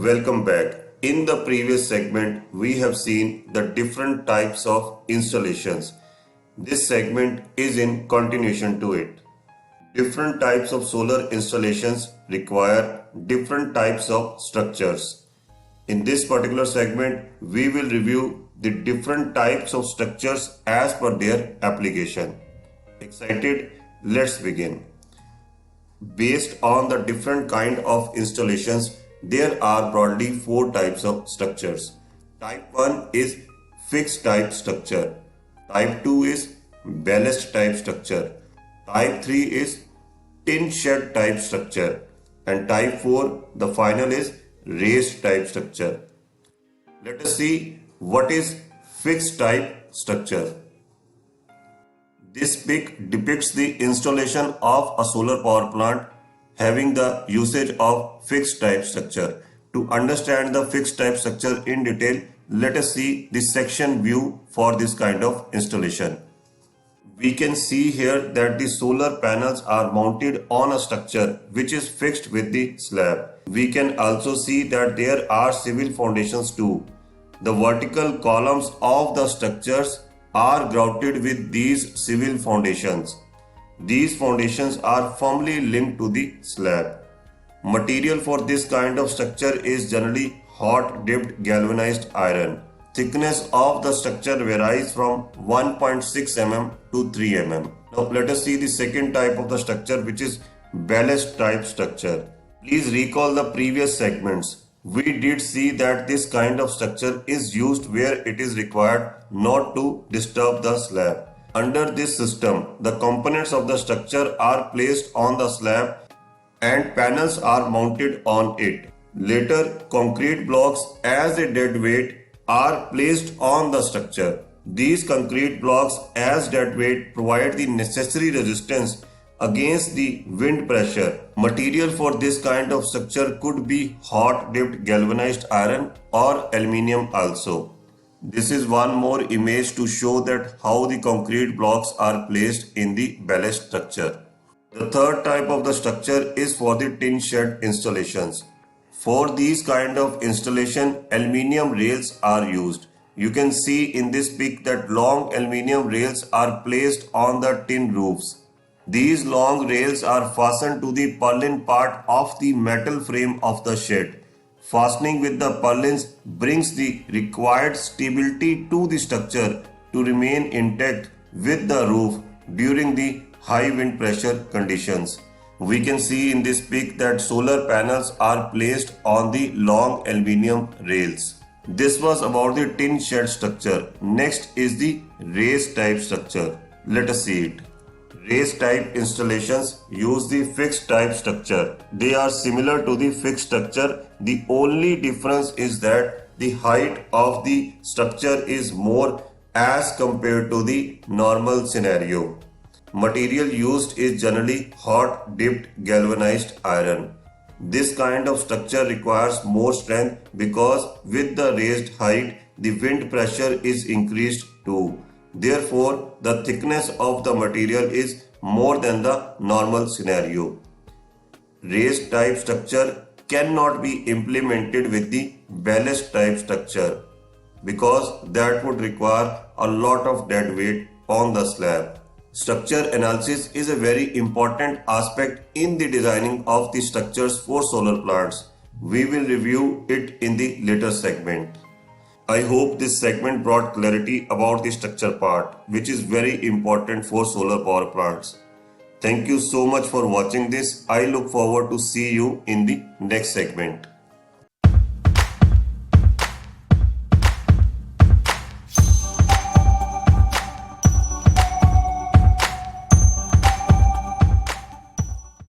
Welcome back. In the previous segment, we have seen the different types of installations. This segment is in continuation to it. Different types of solar installations require different types of structures. In this particular segment, we will review the different types of structures as per their application. Excited? Let's begin. Based on the different kind of installations, there are broadly 4 types of structures. Type 1 is fixed type structure. Type 2 is ballast type structure. Type 3 is tin shed type structure. And type 4, the final is raised type structure. Let us see what is fixed type structure. This pic depicts the installation of a solar power plant having the usage of fixed type structure. To understand the fixed type structure in detail, let us see the section view for this kind of installation. We can see here that the solar panels are mounted on a structure which is fixed with the slab. We can also see that there are civil foundations too. The vertical columns of the structures are grouted with these civil foundations. These foundations are firmly linked to the slab. Material for this kind of structure is generally hot dipped galvanized iron. Thickness of the structure varies from 1.6 mm to 3 mm. Now let us see the second type of the structure, which is ballast type structure. Please recall the previous segments. We did see that this kind of structure is used where it is required not to disturb the slab. Under this system, the components of the structure are placed on the slab and panels are mounted on it. Later, concrete blocks as a dead weight are placed on the structure. These concrete blocks as dead weight provide the necessary resistance against the wind pressure. Material for this kind of structure could be hot dipped galvanized iron or aluminium also. This is one more image to show that how the concrete blocks are placed in the ballast structure. The third type of the structure is for the tin shed installations. For these kind of installation, aluminium rails are used. You can see in this pic that long aluminium rails are placed on the tin roofs. These long rails are fastened to the purlin part of the metal frame of the shed. Fastening with the purlins brings the required stability to the structure to remain intact with the roof during the high wind pressure conditions. We can see in this pic that solar panels are placed on the long aluminium rails. This was about the tin shed structure. Next is the raised type structure. Let us see it. Raised type installations use the fixed type structure. They are similar to the fixed structure. The only difference is that the height of the structure is more as compared to the normal scenario. Material used is generally hot dipped galvanized iron. This kind of structure requires more strength because with the raised height, the wind pressure is increased too. Therefore, the thickness of the material is more than the normal scenario. Raised type structure cannot be implemented with the ballast type structure because that would require a lot of dead weight on the slab. Structure analysis is a very important aspect in the designing of the structures for solar plants. We will review it in the later segment. I hope this segment brought clarity about the structure part, which is very important for solar power plants. Thank you so much for watching this. I look forward to see you in the next segment.